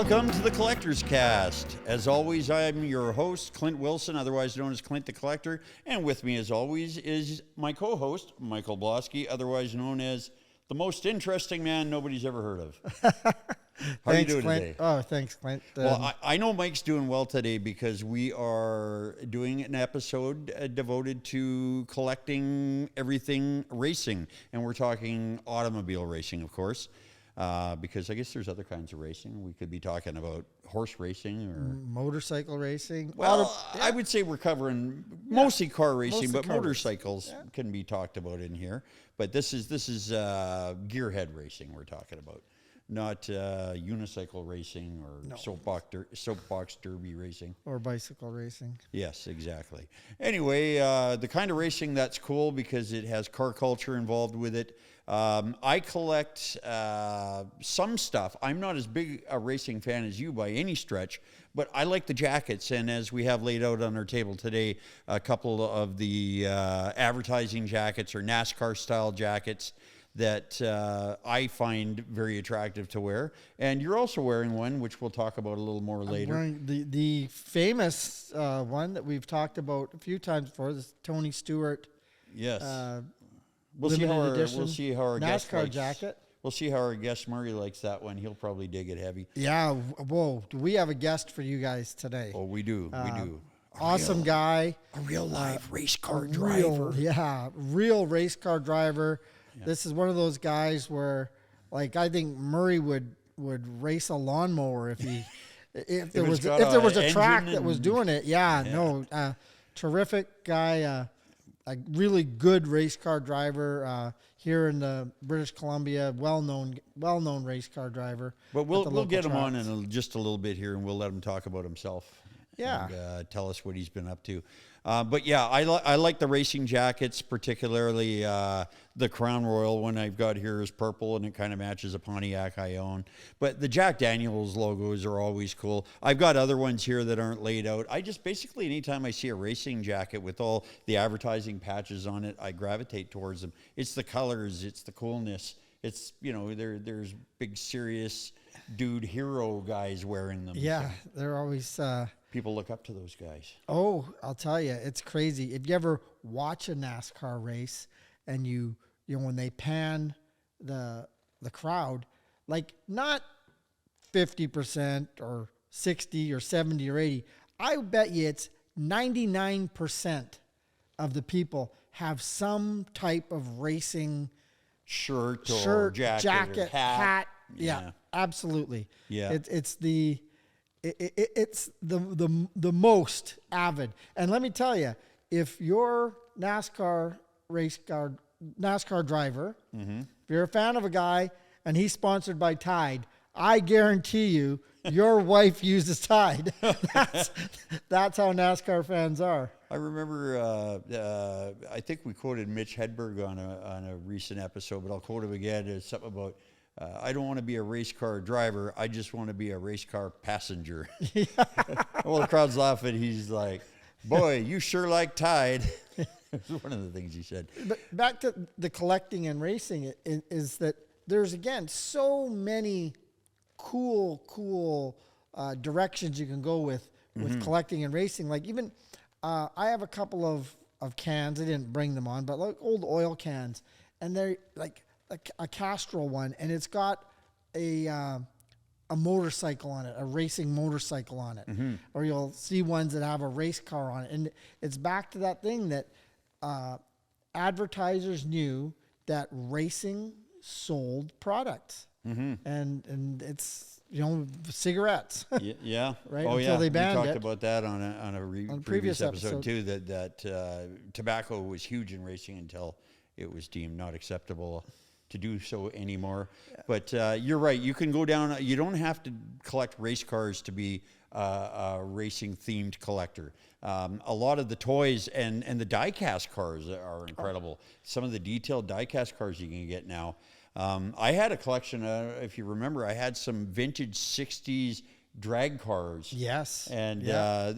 Welcome to the Collector's Cast. As always, I'm your host, Clint Wilson, otherwise known as Clint the Collector. And with me, as always, is my co-host, Michael Bloski, otherwise known as the most interesting man nobody's ever heard of. How are you doing Clint. today? Oh, thanks, Clint. Well, I know Mike's doing well today because we are doing an episode devoted to collecting everything racing. And we're talking automobile racing, of course. Because I guess there's other kinds of racing. We could be talking about horse racing or motorcycle racing. Well, I would say we're covering mostly car racing, mostly but car motorcycles can be talked about in here. But this is gearhead racing we're talking about, not unicycle racing or soapbox derby racing Or bicycle racing. Yes, exactly. Anyway, the kind of racing that's cool because it has car culture involved with it. I collect some stuff. I'm not as big a racing fan as you by any stretch, but I like the jackets. And as we have laid out on our table today, a couple of the advertising jackets or NASCAR style jackets that I find very attractive to wear. And you're also wearing one, which we'll talk about a little more later. I'm wearing the famous one that we've talked about a few times before, this Tony Stewart. Yes. We'll see how our guest NASCAR likes, jacket. We'll see how our guest Murray likes that one. He'll probably dig it heavy. Yeah. Whoa. Do we have a guest for you guys today? Oh, we do. We do. Awesome guy. A real live race car driver. Real race car driver. Yeah. This is one of those guys where, like, I think Murray would race a lawnmower if there was a track that was doing it. Terrific guy. A really good race car driver here in the British Columbia, well-known race car driver. But we'll get him on in just a little bit here, and we'll let him talk about himself. Yeah, and tell us what he's been up to. But yeah, I like the racing jackets, particularly the Crown Royal one I've got here is purple, and it kind of matches a Pontiac I own. But the Jack Daniels logos are always cool. I've got other ones here that aren't laid out. I just basically, anytime I see a racing jacket with all the advertising patches on it, I gravitate towards them. It's the colors, it's the coolness. It's, there's big, serious dude hero guys wearing them. Yeah, so they're always... people look up to those guys. Oh, I'll tell you, it's crazy. If you ever watch a NASCAR race and you when they pan the crowd, like not 50% or 60 or 70 or 80, I bet you it's 99% of the people have some type of racing shirt, jacket, hat. Yeah, absolutely. Yeah, it's the most avid. And let me tell you, if you're NASCAR driver, if you're a fan of a guy and he's sponsored by Tide, I guarantee you your wife uses Tide. That's how NASCAR fans are. I remember, I think we quoted Mitch Hedberg on a recent episode, but I'll quote him again. It's something about, I don't want to be a race car driver. I just want to be a race car passenger. Well, the crowd's laughing. He's like, boy, you sure like Tide. It's one of the things he said. But back to the collecting and racing is that there's, again, so many cool directions you can go with collecting and racing. Like even I have a couple of cans. I didn't bring them on, but like old oil cans. And they're like a Castrol one, and it's got a motorcycle on it, a racing motorcycle on it. Or you'll see ones that have a race car on it. And it's back to that thing that advertisers knew that racing sold products. And it's, cigarettes. Yeah. Right? Oh, Until they banned we talked it. about that on a previous episode too, that tobacco was huge in racing until it was deemed not acceptable to do so anymore. Yeah. But you're right. You can go down. You don't have to collect race cars to be a racing themed collector. A lot of the toys and the die-cast cars are incredible. Some of the detailed die-cast cars you can get now. I had a collection, if you remember, I had some vintage 60s drag cars. Yes. And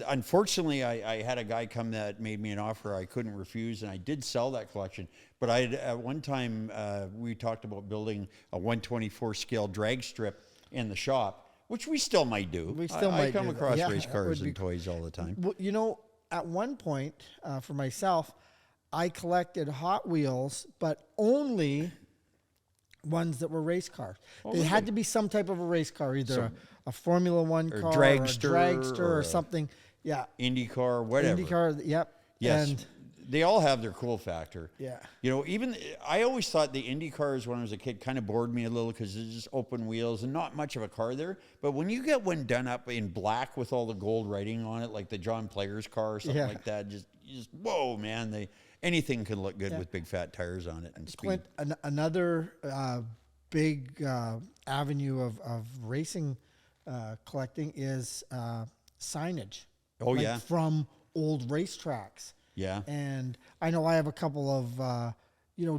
unfortunately, I had a guy come that made me an offer I couldn't refuse, and I did sell that collection. But at one time, we talked about building a 124 scale drag strip in the shop. Which we still might do. I come across race cars and toys all the time. Well, you know, at one point, for myself, I collected Hot Wheels, but only ones that were race cars. They had to be some type of a race car, either a Formula One car dragster or something. Yeah. IndyCar, whatever. IndyCar, yep. Yes. And they all have their cool factor. Yeah. You know, even I always thought the Indy cars when I was a kid kind of bored me a little because it's just open wheels and not much of a car there. But when you get one done up in black with all the gold writing on it, like the John Player's car or something like that, just whoa, man! Anything can look good with big fat tires on it and speed. Clint, another big avenue of racing collecting is signage. Oh, yeah. From old racetracks. Yeah. And I know I have a couple of,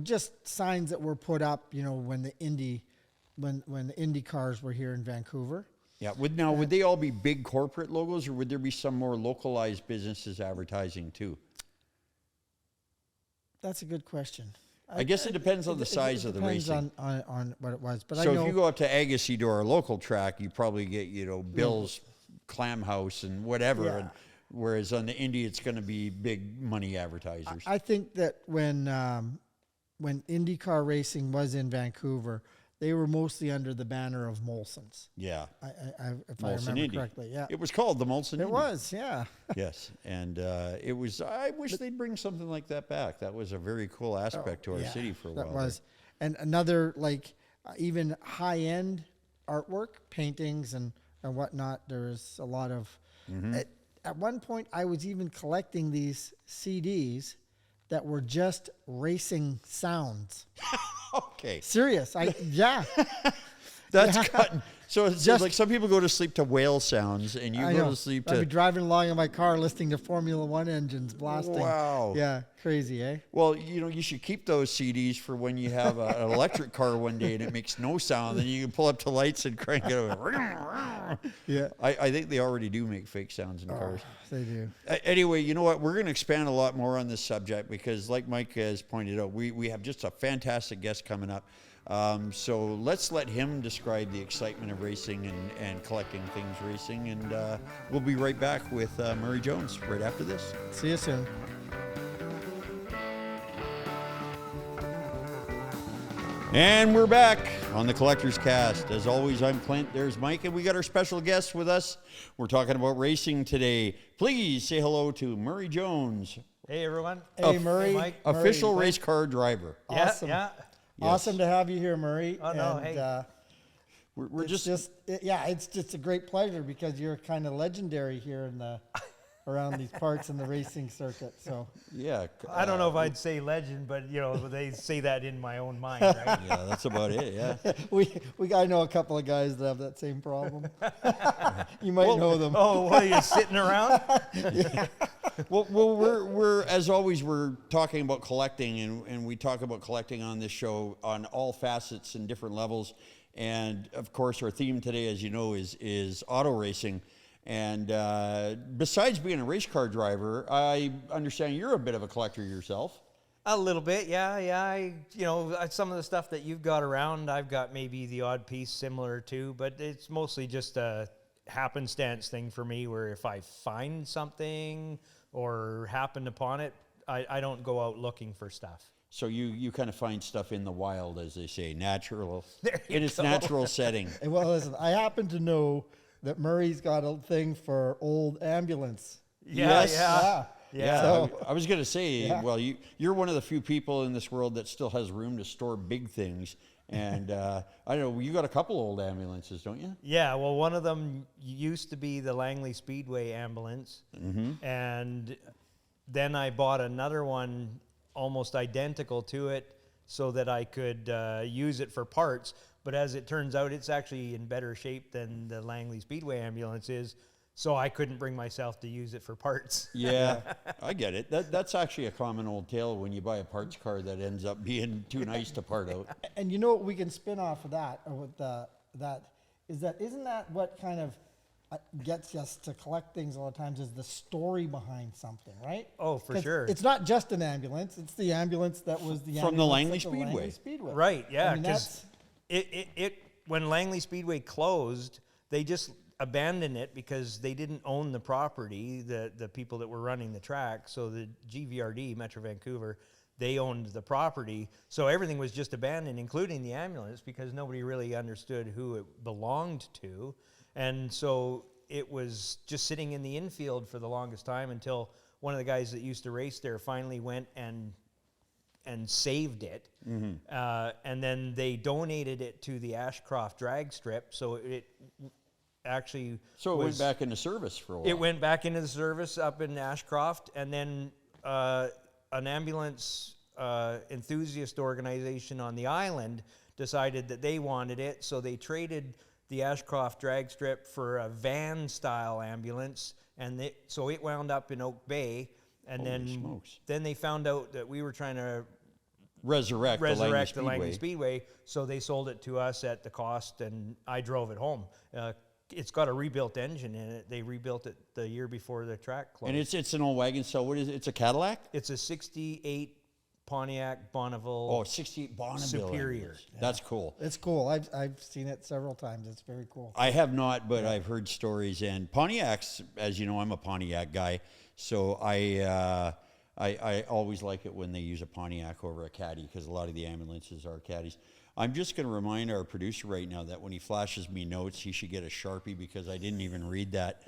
just signs that were put up, when the Indy cars were here in Vancouver. Yeah. Would they all be big corporate logos, or would there be some more localized businesses advertising too? That's a good question. I guess it depends on the size of the racing. On what it was. But so if you go up to Agassiz to our local track, you probably get, Bill's Clam House and whatever. Yeah. And whereas on the Indy, it's going to be big money advertisers. I think that when IndyCar racing was in Vancouver, they were mostly under the banner of Molson's. Yeah. If Molson I remember Indy. Correctly. Yeah. It was called the Molson Indy. It was, yeah. Yes. And it was, I wish they'd bring something like that back. That was a very cool aspect to our city for a while. That was. And another, even high-end artwork, paintings and whatnot, there's a lot of... At one point, I was even collecting these CDs that were just racing sounds. Okay. Serious. That's cutting. So it's just like some people go to sleep to whale sounds, and you go to sleep to... I'd be driving along in my car listening to Formula One engines blasting. Wow. Yeah, crazy, eh? Well, you should keep those CDs for when you have an electric car one day and it makes no sound, then you can pull up the lights and crank it. Yeah. I think they already do make fake sounds in cars. They do. Anyway, you know what? We're going to expand a lot more on this subject because, like Mike has pointed out, we have just a fantastic guest coming up. So let's let him describe the excitement of racing and collecting things racing. And we'll be right back with Murray Jones right after this. See you soon. And we're back on the Collector's Cast. As always, I'm Clint. There's Mike, and we got our special guest with us. We're talking about racing today. Please say hello to Murray Jones. Hey, everyone. Hey, Murray. Hey, Mike. Official race car driver. Awesome. Yeah. Awesome to have you here, Murray. Oh, no, and, hey. it's just a great pleasure because you're kind of legendary here in the around these parts in the racing circuit. So yeah, I don't know if I'd say legend, but they say that in my own mind, right? Yeah, that's about it. Yeah, I know a couple of guys that have that same problem. You might know them. Oh, what are you sitting around? Yeah. Well, we're as always we're talking about collecting, and we talk about collecting on this show on all facets and different levels. And of course, our theme today, as you know, is auto racing. And besides being a race car driver, I understand you're a bit of a collector yourself. A little bit, yeah. Some of the stuff that you've got around, I've got maybe the odd piece similar to, but it's mostly just a happenstance thing for me where if I find something or happen upon it, I don't go out looking for stuff. So you kind of find stuff in the wild, as they say, natural, in its natural setting. Well, listen, I happen to know that Murray's got a thing for old ambulance. Yeah. So, I was going to say, well, you're one of the few people in this world that still has room to store big things. And I don't know, you got a couple old ambulances, don't you? Yeah, well, one of them used to be the Langley Speedway ambulance. Mm-hmm. And then I bought another one almost identical to it so that I could use it for parts. But as it turns out, it's actually in better shape than the Langley Speedway ambulance is, so I couldn't bring myself to use it for parts. Yeah, I get it. That's actually a common old tale when you buy a parts car that ends up being too nice to part out. And you know what we can spin off of that, isn't that what kind of gets us to collect things a lot of times is the story behind something, right? Oh, for sure. It's not just an ambulance; it's the ambulance that was from the Langley Speedway. Right? Yeah, because it when Langley Speedway closed, they just abandoned it because they didn't own the property, the people that were running the track. So the GVRD, Metro Vancouver, they owned the property. So everything was just abandoned, including the ambulance, because nobody really understood who it belonged to. And so it was just sitting in the infield for the longest time until one of the guys that used to race there finally went and saved it. And then they donated it to the Ashcroft drag strip. So it actually went back into service for a while. It went back into the service up in Ashcroft, and then an ambulance enthusiast organization on the island decided that they wanted it, so they traded the Ashcroft drag strip for a van-style ambulance, and so it wound up in Oak Bay, and then they found out that we were trying to resurrect the Langley Speedway, so they sold it to us at the cost, and I drove it home. It's got a rebuilt engine in it. They rebuilt it the year before the track closed. And it's an old wagon, so what is it? It's a Cadillac? It's a 68 Pontiac Bonneville. Oh, 68 Bonneville. Superior. Yeah. That's cool. It's cool. I've seen it several times. It's very cool. I have not, but I've heard stories. And Pontiacs, as you know, I'm a Pontiac guy, so I always like it when they use a Pontiac over a Caddy, because a lot of the ambulances are Caddies. I'm just going to remind our producer right now that when he flashes me notes, he should get a Sharpie, because I didn't even read that.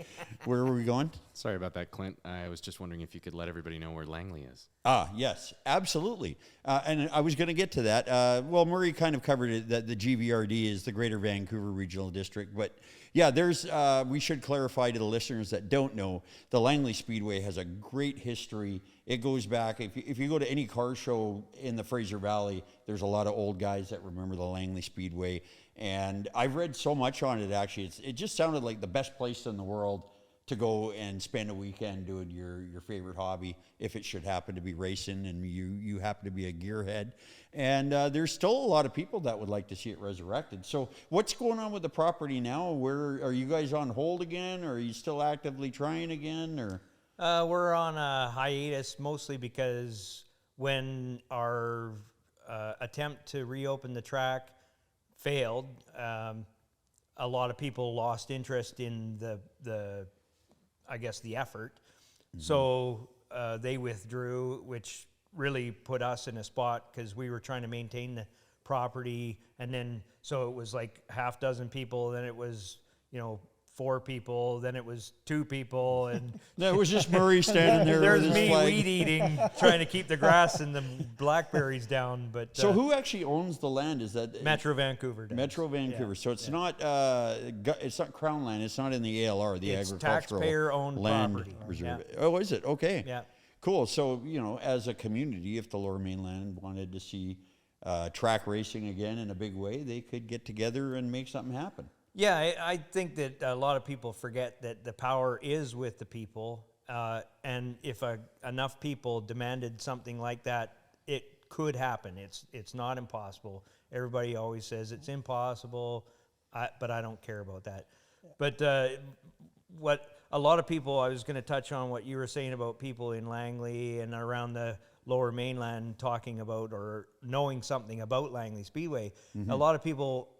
Where were we going? Sorry about that, Clint. I was just wondering if you could let everybody know where Langley is. Yes, absolutely. And I was going to get to that. Well, Murray kind of covered it, that the GVRD is the Greater Vancouver Regional District. But yeah, we should clarify to the listeners that don't know, the Langley Speedway has a great history. It goes back, if you go to any car show in the Fraser Valley, there's a lot of old guys that remember the Langley Speedway. And I've read so much on it, actually. It just sounded like the best place in the world to go and spend a weekend doing your favorite hobby, if it should happen to be racing and you happen to be a gearhead. And there's still a lot of people that would like to see it resurrected. So what's going on with the property now? Where are you guys on hold again, or are you still actively trying again, or? We're on a hiatus, mostly because when our attempt to reopen the track failed, a lot of people lost interest in the effort. Mm-hmm. So they withdrew, which really put us in a spot, because we were trying to maintain the property. And then, so it was like half dozen people, then it was, 4 people, then it was 2 people, and no, it was just Murray standing there. There's with his me flag. weed eating, trying to keep the grass and the blackberries down. But so who actually owns the land? Is that Metro Vancouver does. Metro Vancouver. Yeah. So it's not Crown land. It's not in the ALR, the it's Agricultural taxpayer-owned Land property. Reserve. Yeah. Oh, is it? Okay. Yeah. Cool. So as a community, if the Lower Mainland wanted to see track racing again in a big way, they could get together and make something happen. Yeah, I think that a lot of people forget that the power is with the people, and if enough people demanded something like that, it could happen. It's not impossible. Everybody always says it's impossible, but I don't care about that. Yeah. But what a lot of people, I was going to touch on what you were saying about people in Langley and around the Lower Mainland talking about or knowing something about Langley Speedway. Mm-hmm. A lot of people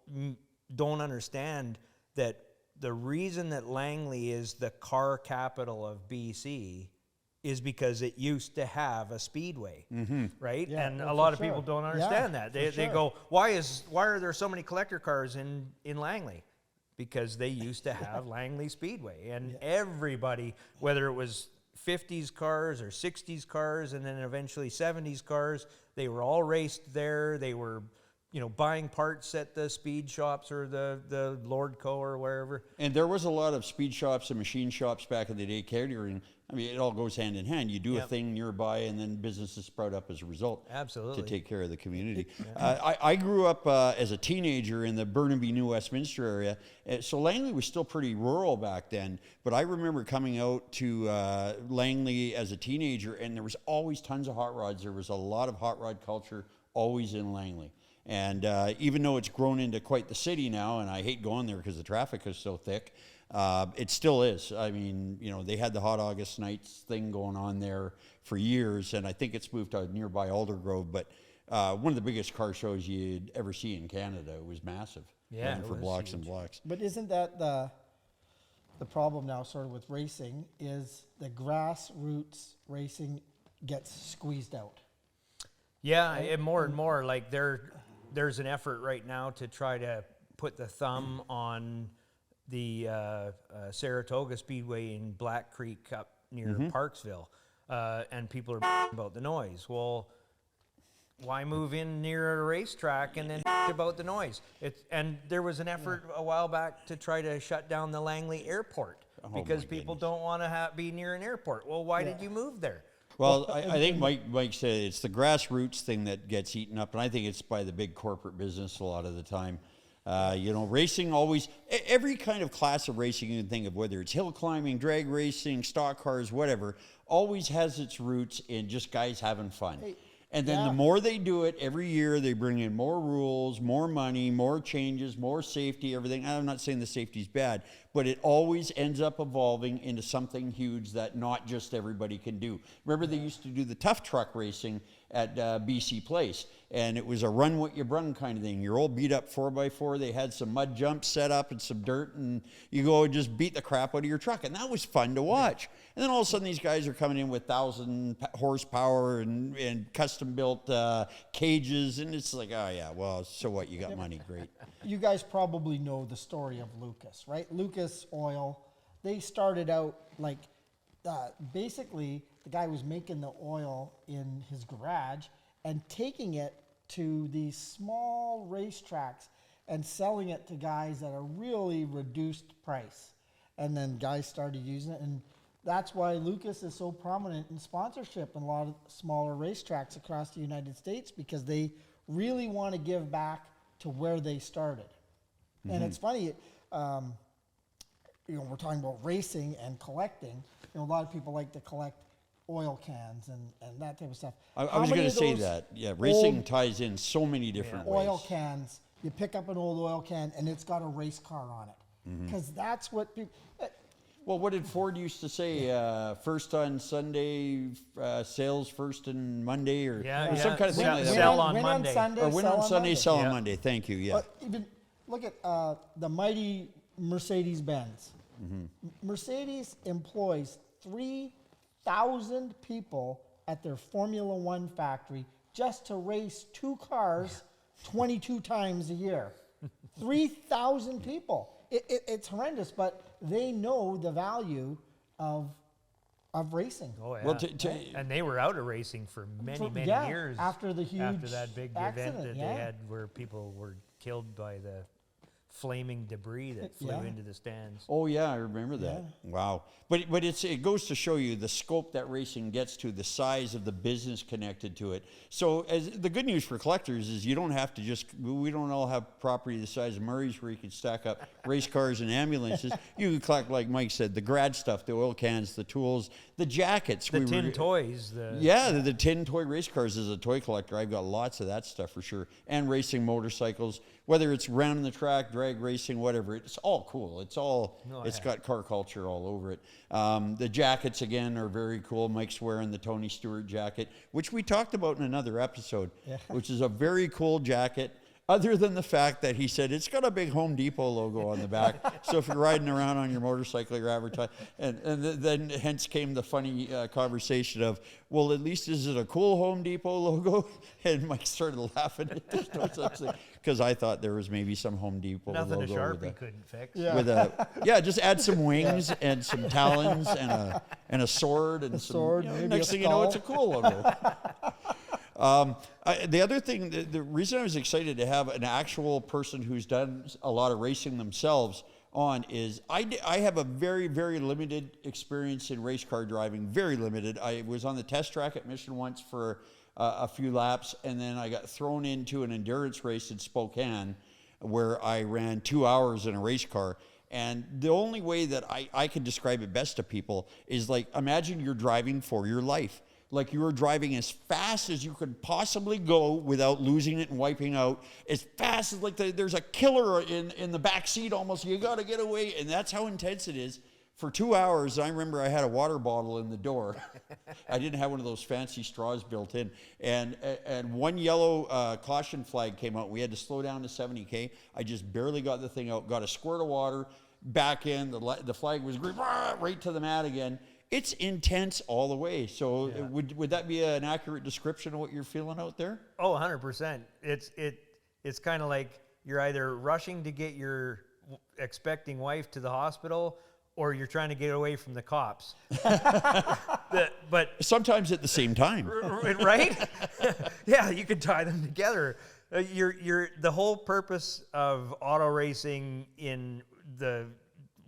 don't understand that the reason that Langley is the car capital of BC is because it used to have a speedway, right? Yeah, and a lot of people don't understand that. They go, why are there so many collector cars in Langley? Because they used to have Langley Speedway, and everybody, whether it was 50s cars or 60s cars and then eventually 70s cars, they were all raced there. They were buying parts at the speed shops or the Lordco or wherever. And there was a lot of speed shops and machine shops back in the day catering. I mean, it all goes hand in hand. You do a thing nearby, and then businesses sprout up as a result. Absolutely. To take care of the community. I grew up as a teenager in the Burnaby, New Westminster area. So Langley was still pretty rural back then. But I remember coming out to Langley as a teenager, and there was always tons of hot rods. There was a lot of hot rod culture always in Langley. And even though it's grown into quite the city now, and I hate going there because the traffic is so thick, it still is. I mean, they had the Hot August Nights thing going on there for years, and I think it's moved to nearby Aldergrove. But one of the biggest car shows you'd ever see in Canada. It was massive. Yeah, Ran it for was blocks huge. and blocks. But isn't that the problem now, sort of with racing, is the grassroots racing gets squeezed out. Yeah, and more like there's an effort right now to try to put the thumb on the Saratoga Speedway in Black Creek up near Parksville, and people are about the noise. Well, why move in near a racetrack and then about the noise? And there was an effort a while back to try to shut down the Langley Airport because people don't want to be near an airport. Well, why did you move there? Well, I think Mike said it's the grassroots thing that gets eaten up, and I think it's by the big corporate business a lot of the time. Racing always, every kind of class of racing you can think of, whether it's hill climbing, drag racing, stock cars, whatever, always has its roots in just guys having fun. And then the more they do it, every year they bring in more rules, more money, more changes, more safety, everything. I'm not saying the safety's bad, but it always ends up evolving into something huge that not just everybody can do. Remember they used to do the tough truck racing at BC Place, and it was a run what you brung kind of thing. Your old beat up 4x4, they had some mud jumps set up and some dirt, and you go and just beat the crap out of your truck, and that was fun to watch. And then all of a sudden these guys are coming in with 1,000 horsepower and custom built cages, and it's like, oh yeah, well, so what, you got money, great. You guys probably know the story of Lucas, right? Lucas Oil, they started out like, basically the guy was making the oil in his garage and taking it to these small racetracks and selling it to guys at a really reduced price. And then guys started using it, and that's why Lucas is so prominent in sponsorship in a lot of smaller racetracks across the United States, because they really want to give back to where they started. And it's funny, we're talking about racing and collecting. A lot of people like to collect oil cans and that type of stuff. I was going to say that. Yeah, racing ties in so many different ways. Oil cans, you pick up an old oil can and it's got a race car on it. Because that's what people... Well, what did Ford used to say? First on Sunday, sales first on Monday, or some kind of thing like that. Sell on Monday. Or win on Sunday, sell on Monday. Thank you, yeah. Even look at the mighty Mercedes-Benz. Mercedes employs 3,000 people at their Formula One factory just to race two cars 22 times a year. 3,000 people. It's horrendous, but they know the value of racing. Oh yeah. Well, and they were out of racing for many years after that big event that they had where people were killed by the flaming debris that flew into the stands. Oh yeah, I remember that. Yeah. Wow. But it goes to show you the scope that racing gets to, the size of the business connected to it. So the good news for collectors is you don't have to we don't all have property the size of Murray's where you can stack up race cars and ambulances. You can collect, like Mike said, the grad stuff, the oil cans, the tools, the jackets. The tin toys. The tin toy race cars. As a toy collector, I've got lots of that stuff for sure. And racing motorcycles, whether it's round the track, drag racing, whatever. It's all cool. It's got car culture all over it. The jackets, again, are very cool. Mike's wearing the Tony Stewart jacket, which we talked about in another episode, which is a very cool jacket, other than the fact that he said it's got a big Home Depot logo on the back. So if you're riding around on your motorcycle, you're advertising. And then hence came the funny conversation of, well, at least is it a cool Home Depot logo? And Mike started laughing at this, because I thought there was maybe some Home Depot Nothing logo. Nothing a Sharpie couldn't fix. Just add some wings and some talons and a sword and next thing you know, it's a cool logo. The other thing, the reason I was excited to have an actual person who's done a lot of racing themselves on is I have a very, very limited experience in race car driving, very limited. I was on the test track at Mission once for a few laps, and then I got thrown into an endurance race in Spokane where I ran 2 hours in a race car. And the only way that I can describe it best to people is like, imagine you're driving for your life. Like you were driving as fast as you could possibly go without losing it and wiping out. As fast as there's a killer in the back seat almost. You got to get away. And that's how intense it is For 2 hours, I remember I had a water bottle in the door. I didn't have one of those fancy straws built in. And one yellow caution flag came out. We had to slow down to 70K. I just barely got the thing out, got a squirt of water, back in. The flag was green, right to the mat again. It's intense all the way. So would that be an accurate description of what you're feeling out there? Oh, 100%. It's kind of like you're either rushing to get your expecting wife to the hospital, or you're trying to get away from the cops. But sometimes at the same time, right? Yeah, you could tie them together. The whole purpose of auto racing, in the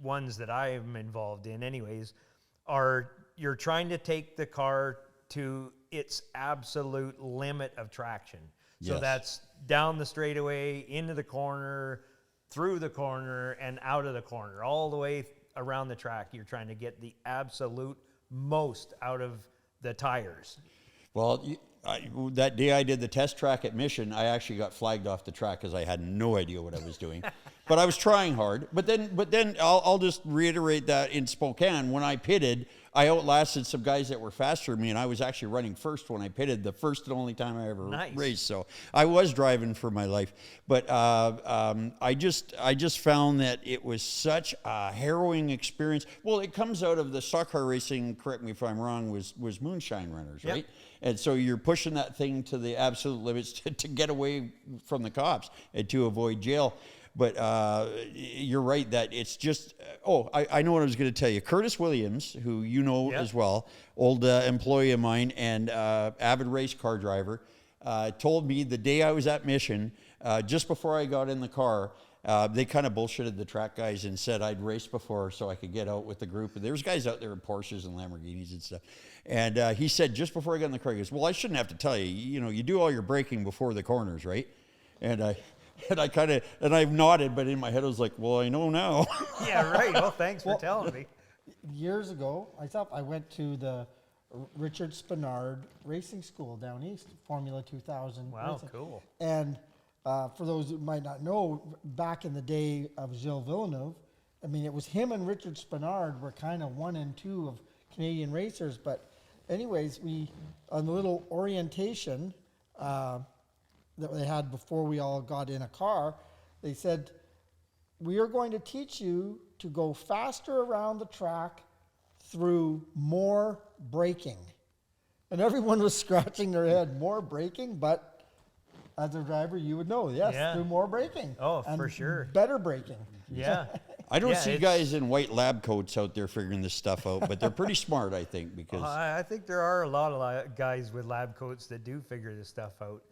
ones that I am involved in anyways, are you're trying to take the car to its absolute limit of traction. So Yes. that's down the straightaway, into the corner, through the corner, and out of the corner, all the way around the track. You're trying to get the absolute most out of the tires. well, that day I did the test track at Mission, I actually got flagged off the track because I had no idea what I was doing. But I was trying hard. But then I'll just reiterate that in Spokane, when I pitted, I outlasted some guys that were faster than me, and I was actually running first when I pitted, the first and only time I ever raced. So I was driving for my life. But I just found that it was such a harrowing experience. Well, it comes out of the stock car racing, correct me if I'm wrong, was moonshine runners, right? And so you're pushing that thing to the absolute limits to get away from the cops and to avoid jail. But you're right that it's just, I know what I was going to tell you. Curtis Williams, who you know as well, old employee of mine and avid race car driver, told me the day I was at Mission, just before I got in the car, they kind of bullshitted the track guys and said I'd raced before so I could get out with the group. And there's guys out there in Porsches and Lamborghinis and stuff. And he said, just before I got in the car, he goes, well, I shouldn't have to tell you, you do all your braking before the corners, right? And I've nodded, but in my head I was like, well, I know now. Yeah, right. Well, thanks for telling me. Years ago, I went to the Richard Spenard Racing School down east, Formula 2000. Wow, racing. cool. And for those who might not know, back in the day of Gilles Villeneuve, I mean, it was him and Richard Spenard were kind of 1 and 2 of Canadian racers. But anyways, on the little orientation that they had before we all got in a car, they said, we are going to teach you to go faster around the track through more braking. And everyone was scratching their head, more braking, but as a driver, you would know, yes, through more braking. Oh, and for sure. Better braking. Yeah. I don't see guys in white lab coats out there figuring this stuff out, but they're pretty smart, I think, because I think there are a lot of guys with lab coats that do figure this stuff out.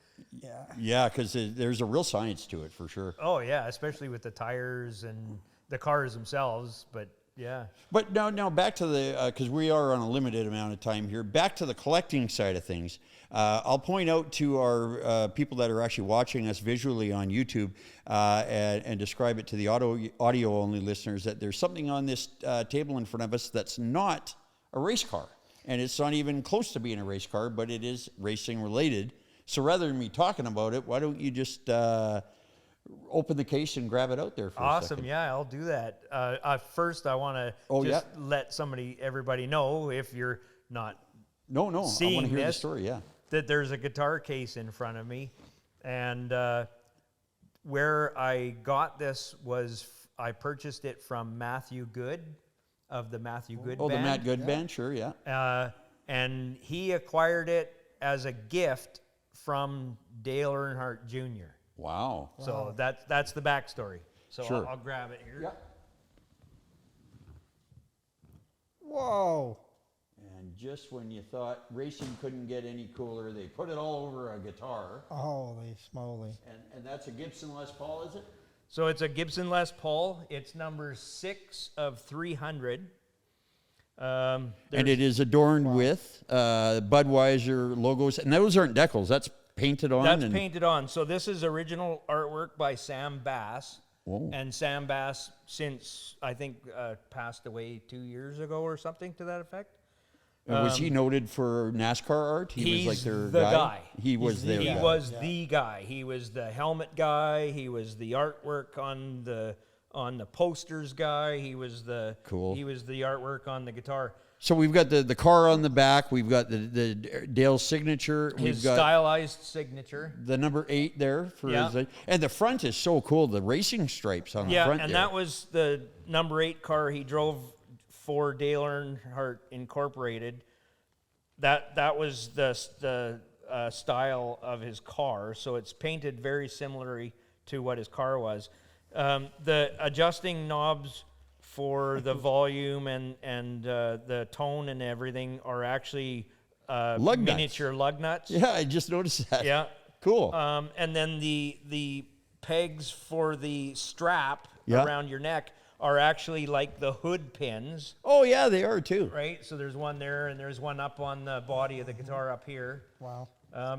Yeah, because there's a real science to it, for sure. Oh, yeah, especially with the tires and the cars themselves, but yeah. But now back to because we are on a limited amount of time here, back to the collecting side of things. I'll point out to our people that are actually watching us visually on YouTube and describe it to the audio-only listeners that there's something on this table in front of us that's not a race car. And it's not even close to being a race car, but it is racing related. So rather than me talking about it, why don't you just open the case and grab it out there for a second? Awesome, yeah, I'll do that. First, I want to let everybody know, if you're not No, I want to hear the story, that there's a guitar case in front of me. And where I got this was I purchased it from Matthew Good of the Matthew Good Band. Oh, the Matt Good Band, sure, yeah. And he acquired it as a gift from Dale Earnhardt Jr. Wow. So that's the backstory. So Sure. I'll grab it here. Whoa. And just when you thought racing couldn't get any cooler, they put it all over a guitar. Holy smoly. And that's a Gibson Les Paul, is it? So it's a Gibson Les Paul. It's number 6 of 300. And it is adorned with Budweiser logos. And those aren't decals. That's painted on. That's painted on. So this is original artwork by Sam Bass. Whoa. And Sam Bass, since I think passed away 2 years ago or something to that effect. And was he noted for NASCAR art? He's was like their the guy. He was their He guy. was the guy. He was the helmet guy. He was the artwork on on the posters guy. He was the Cool. He was the artwork on the guitar. So we've got the car on the back. We've got the Dale's signature. His We've got stylized signature. the number 8 there for Yeah. his, and the front is so cool. The racing stripes on the front. Yeah, and there. that was the number 8 car he drove for Dale Earnhardt Incorporated. That was the style of his car, so it's painted very similarly to what his car was. The adjusting knobs for the volume and the tone and everything are actually Lug nuts. miniature lug nuts. Yeah, I just noticed that. Yeah. Cool. And then the pegs for the strap Yeah. around your neck are actually like the hood pins, Oh yeah, they are too. right? So there's one there, and there's one up on the body of the guitar up here. Wow.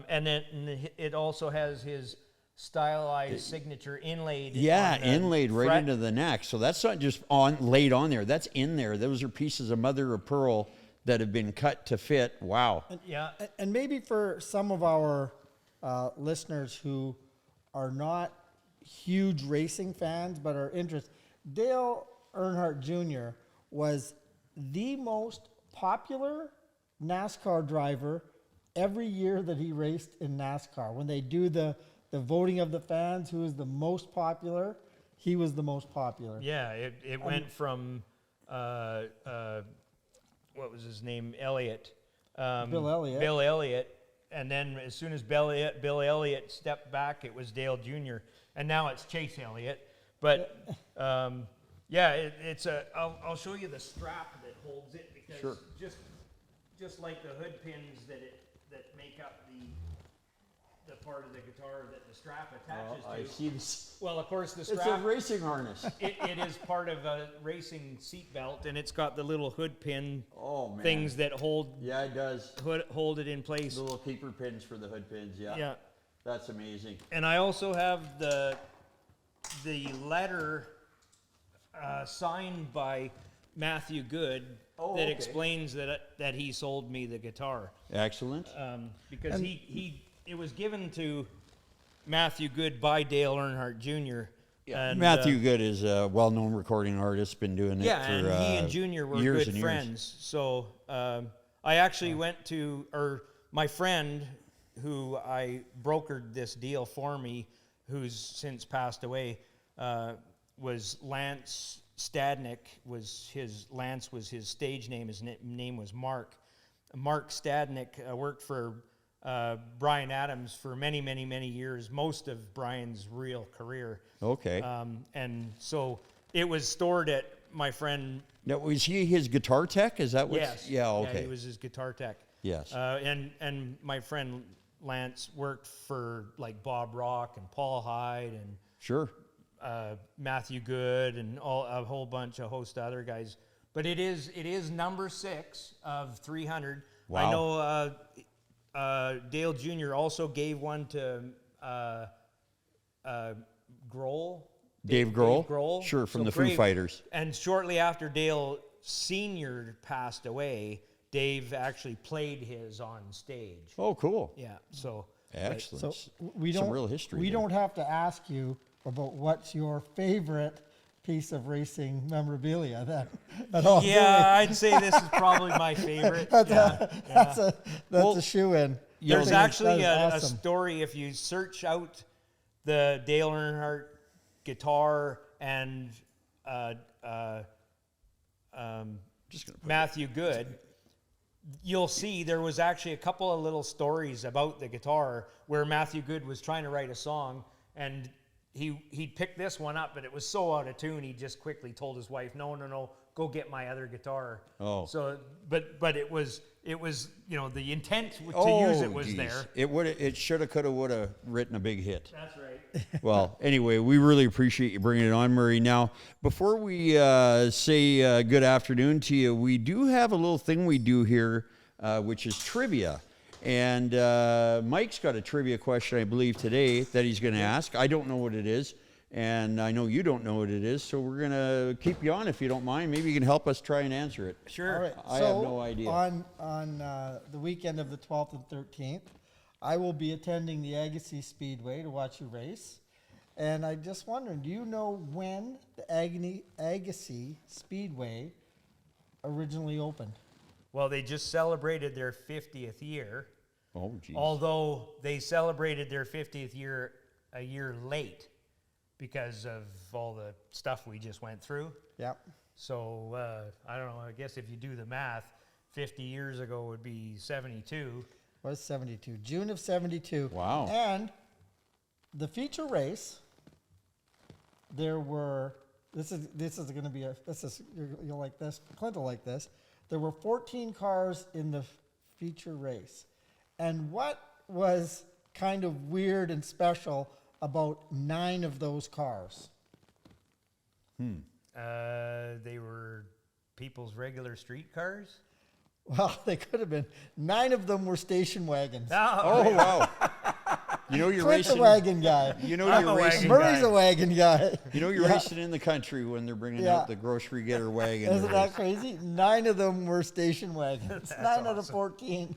And then it also has his stylized signature inlaid. Yeah, on the inlaid right fret. into the neck. So that's not just laid on there. That's in there. Those are pieces of mother of pearl that have been cut to fit. Wow. Yeah. And maybe for some of our listeners who are not huge racing fans but are interested, Dale Earnhardt Jr. was the most popular NASCAR driver every year that he raced in NASCAR. When they do the voting of the fans, who is the most popular, he was the most popular. Yeah, it went from what was his name? Elliott. Bill Elliott. Bill Elliott. And then as soon as Bill Elliott stepped back, it was Dale Jr. And now it's Chase Elliott. But I'll show you the strap that holds it, because Sure. just like the hood pins that make up the part of the guitar that the strap attaches to. I see this. Well, of course, the It's a strap. racing harness. It is part of a racing seat belt, and it's got the little hood pin Oh man. things that hold Yeah, it does. hold it in place. The little keeper pins for the hood pins. Yeah. Yeah, That's amazing. and I also have the letter signed by Matthew Good Oh, that okay. explains that he sold me the guitar, Excellent. because it was given to Matthew Good by Dale Earnhardt Jr. And, Matthew Good is a well-known recording artist. Been doing it yeah, for and he and Junior were years good and friends. So I actually went to, or my friend who I brokered this deal for me, who's since passed away, was Lance Stadnick. Lance was his stage name. His name was Mark. Mark Stadnick worked for Bryan Adams for many, many, many years, most of Brian's real career. Okay. And so it was stored at my friend. Now, was he his guitar tech? Is that what? Yes. Yeah. Okay. Yeah, he was his guitar tech. Yes. And my friend Lance worked for like Bob Rock and Paul Hyde and Sure. Matthew Good and a host of other guys. But it is number 6 of 300. Wow. I know Dale Jr. also gave one to Grohl. Dave Grohl? Grohl. Sure, from So the Foo Fighters. And shortly after Dale Sr. passed away, Dave actually played his on stage. Oh, cool. Yeah. So Excellent. So we Some don't real history We there. don't have to ask you about what's your favorite piece of racing memorabilia. That all yeah, I'd say this is probably my favorite. that's a shoe in. There's That actually is a awesome. story if you search out the Dale Earnhardt guitar and Just gonna put Matthew Good, you'll see there was actually a couple of little stories about the guitar where Matthew Good was trying to write a song, and he picked this one up, but it was so out of tune, he just quickly told his wife, no, go get my other guitar. Oh. So, but it was the intent to Oh, use it was geez. there. It shoulda, coulda, woulda written a big hit. That's right. Well, anyway, we really appreciate you bringing it on, Murray. Now, before we say good afternoon to you, we do have a little thing we do here, which is trivia. And Mike's got a trivia question, I believe, today that he's going to ask. I don't know what it is, and I know you don't know what it is, so we're going to keep you on if you don't mind. Maybe you can help us try and answer it. Sure. All right. I so have no idea. On the weekend of the 12th and 13th, I will be attending the Langley Speedway to watch you race. And I just wondering, do you know when the Agassiz Speedway originally opened? Well, they just celebrated their 50th year. Oh, geez. Although they celebrated their 50th year a year late because of all the stuff we just went through. Yep. So, I don't know, I guess if you do the math, 50 years ago would be 72. Was 72. June of 72. Wow. And the feature race, there were, this is going to be you'll like this, Clint will like this. There were 14 cars in the feature race. And what was kind of weird and special about 9 of those cars? They were people's regular street cars. Well, they could have been. 9 of them were station wagons. Oh, wow. You know you're Clint's racing. a wagon guy. You know I'm you're a racing. wagon Murray's guy. a wagon guy. You know you're racing in the country when they're bringing Yeah. out the grocery getter wagon. Isn't that crazy? 9 of them were station wagons. 9 out of awesome. 14.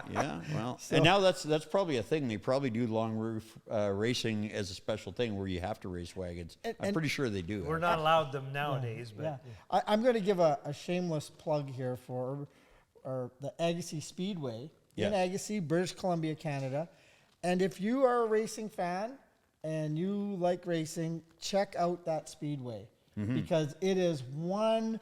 Yeah, well, So- and now that's probably a thing. They probably do long roof racing as a special thing where you have to race wagons. I'm And- pretty sure they do. We're not allowed them nowadays, but Yeah. I'm going to give a shameless plug here for the Agassiz Speedway in Yeah. Agassiz, British Columbia, Canada. And if you are a racing fan and you like racing, check out that speedway because it is one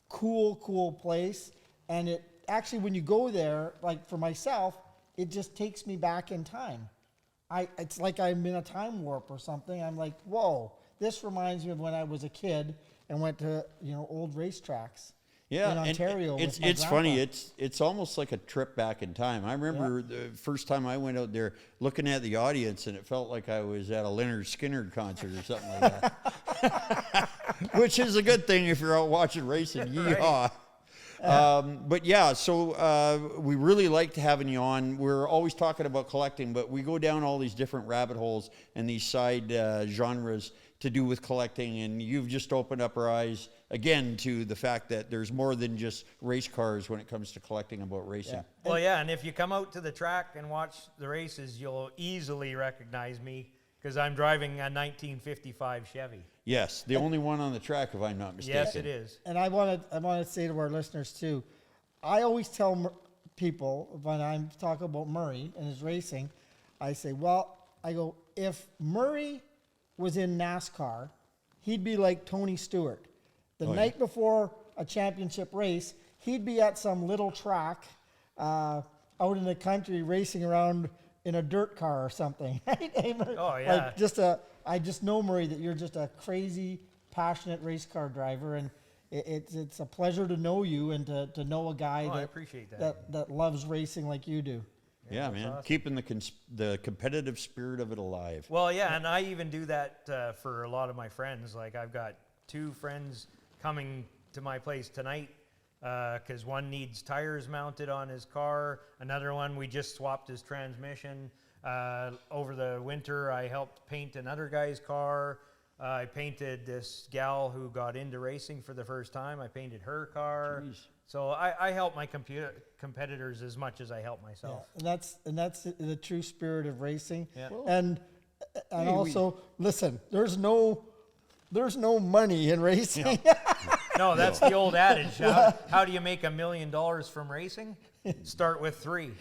cool place. And it actually, when you go there, like for myself, it just takes me back in time. It's like I'm in a time warp or something. I'm like, whoa, this reminds me of when I was a kid and went to old racetracks. Yeah, in and Ontario. it's with my funny. grandpa. It's almost like a trip back in time. I remember the first time I went out there looking at the audience, and it felt like I was at a Leonard Skinner concert or something like that. Which is a good thing if you're out watching racing. Yeehaw. But yeah, so we really liked having you on. We're always talking about collecting, but we go down all these different rabbit holes and these side genres to do with collecting, and you've just opened up our eyes again to the fact that there's more than just race cars when it comes to collecting about racing. Yeah. well, yeah. And if you come out to the track and watch the races, you'll easily recognize me because I'm driving a 1955 Chevy. Yes, the only one on the track, if I'm not mistaken. Yes, it is. And I want to say to our listeners too, I always tell people when I'm talking about Murray and his racing, I say, if Murray was in NASCAR, he'd be like Tony Stewart. The night before a championship race, he'd be at some little track out in the country racing around in a dirt car or something. Oh, yeah. I just know, Murray, that you're just a crazy, passionate race car driver, and it's a pleasure to know you and to know a guy I appreciate that. that loves racing like you do. Yeah, man. awesome. Keeping the competitive spirit of it alive. Well, yeah, and I even do that for a lot of my friends. Like I've got 2 friends coming to my place tonight because one needs tires mounted on his car. Another one, we just swapped his transmission. Over the winter, I helped paint another guy's car. I painted this gal who got into racing for the first time. I painted her car. Jeez. So I help my competitors as much as I help myself. Yeah, and that's the true spirit of racing. Yeah. And also, listen, there's no money in racing. No, that's the old adage. How do you make $1 million from racing? Start with 3.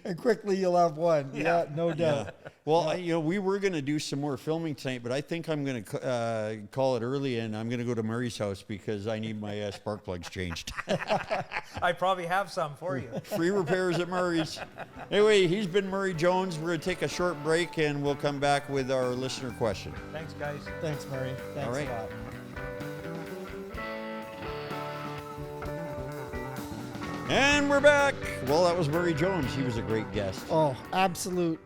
And quickly you'll have one. Yeah, no doubt. Well, we were going to do some more filming tonight, but I think I'm going to call it early, and I'm going to go to Murray's house because I need my spark plugs changed. I probably have some for you. Free repairs at Murray's. Anyway, he's been Murray Jones. We're going to take a short break, and we'll come back with our listener question. Thanks, guys. Thanks, Murray. Thanks All right. a lot. And we're back. Well, that was Murray Jones. He was a great guest. Oh, absolute,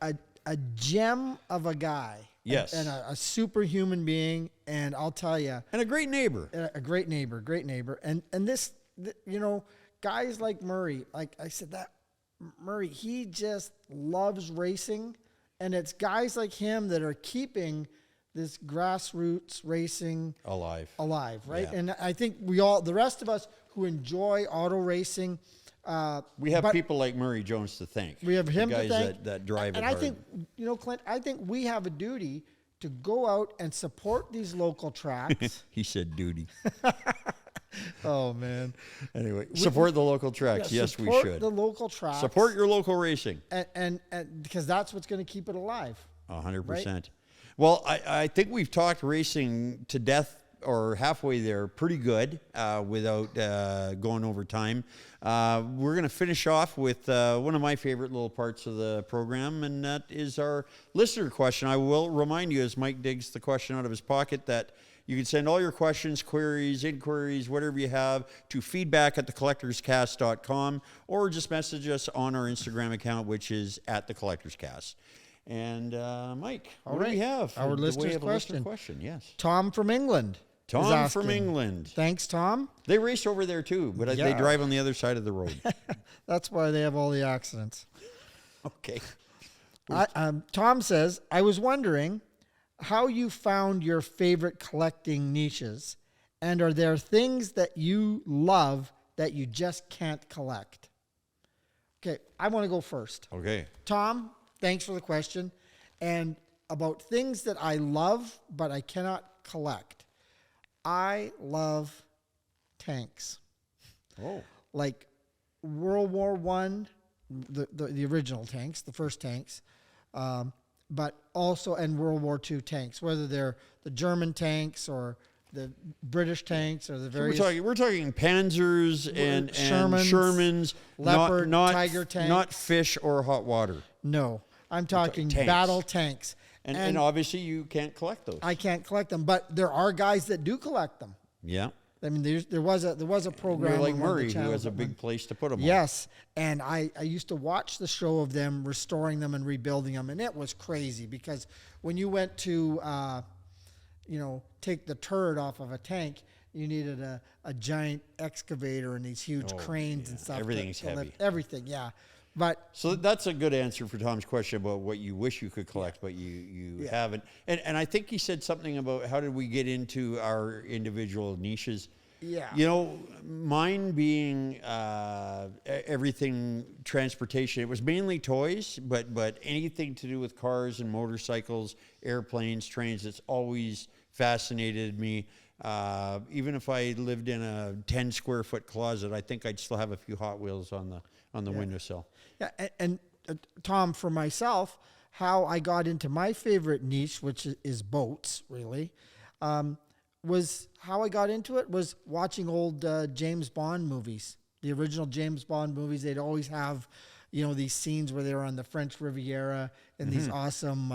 a gem of a guy. Yes. And a superhuman being. And I'll tell you, And a great neighbor. a great neighbor. And this, guys like Murray, like I said, that Murray, he just loves racing. And it's guys like him that are keeping this grassroots racing Alive. alive, right? Yeah. And I think the rest of us who enjoy auto racing, We have but people like Murray Jones to thank. we have him the guys to thank. that drive and it I hard. think, Clint, I think we have a duty to go out and support these local tracks. He said duty. Oh, man. Anyway, support the local tracks. Yes, we support should. the local tracks. Support your local racing. And because that's what's going to keep it alive. 100%. Well, I think we've talked racing to death or halfway there pretty good without going over time. We're going to finish off with one of my favorite little parts of the program, and that is our listener question. I will remind you, as Mike digs the question out of his pocket, that you can send all your questions, queries, inquiries, whatever you have, to feedback@thecollectorscast.com, or just message us on our Instagram account, which is @thecollectorscast. And Mike, what do we have? Our Do we listener's have a listener question. question? Yes. Tom from England. is Tom asking. from England. Thanks, Tom. They race over there too, but they Yeah. drive on the other side of the road. That's why they have all the accidents. Okay. Tom says, I was wondering how you found your favorite collecting niches, and are there things that you love that you just can't collect? Okay, I want to go first. Okay. Tom, thanks for the question. And about things that I love but I cannot collect. I love tanks. Oh. Like World War One, the original tanks, the first tanks, but also and World War II tanks, whether they're the German tanks or the British tanks or the various. We're talking Panzers and Shermans, Leopard, Tiger tanks. not fish or hot water. No, I'm talking tanks. battle tanks. And obviously you can't collect those. I can't collect them, but there are guys that do collect them. Yeah. I mean, there was a program You're like on one of the Murray, who channels has a that big went- place to put them Yes, and I used to watch the show of them restoring them and rebuilding them, and it was crazy because when you went to, take the turret off of a tank, you needed a giant excavator and these huge cranes and stuff. Everything's to lift heavy. everything, yeah. But So that's a good answer for Tom's question about what you wish you could collect, but you haven't. And I think he said something about how did we get into our individual niches. yeah, Mine being everything transportation. It was mainly toys, but anything to do with cars and motorcycles, airplanes, trains, it's always fascinated me. Even if I lived in a 10 square foot closet, I think I'd still have a few Hot Wheels on the windowsill. Yeah, and Tom, for myself, how I got into my favorite niche, which is boats, really, was how I got into it was watching old James Bond movies. The original James Bond movies, they'd always have, these scenes where they were on the French Riviera and these awesome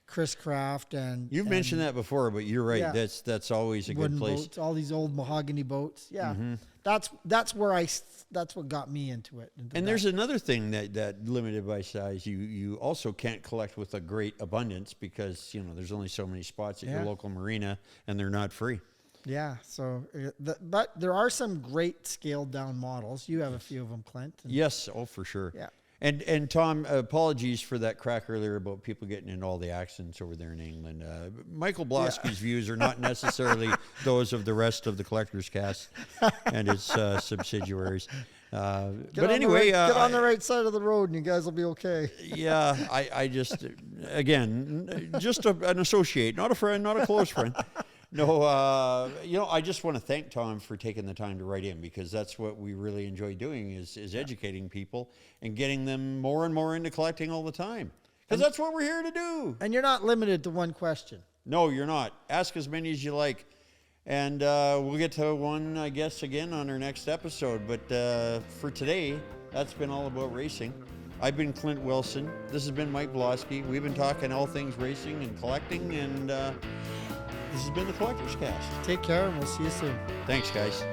Chris Craft and You've mentioned that before, but you're right. Yeah. That's always a good wooden place. boats, all these old mahogany boats. Yeah, that's what got me into it. And there's another thing that limited by size, you also can't collect with a great abundance because there's only so many spots at your local marina, and they're not free. Yeah, so but there are some great scaled down models. You have a few of them, Clint. Yes, for sure. Yeah. And Tom, apologies for that crack earlier about people getting into all the accidents over there in England. Michael Bloski's views are not necessarily those of the rest of the Collector's Cast and its subsidiaries. But anyway, get on the right side of the road, and you guys will be okay. Yeah, I just an associate, not a friend, not a close friend. No, I just want to thank Tom for taking the time to write in, because that's what we really enjoy doing is educating people and getting them more and more into collecting all the time. Because that's what we're here to do. And you're not limited to one question. No, you're not. Ask as many as you like. And we'll get to one, I guess, again on our next episode. But for today, that's been all about racing. I've been Clint Wilson. This has been Mike Bloski. We've been talking all things racing and collecting, and this has been the Collector's Cast. Take care, and we'll see you soon. Thanks, guys.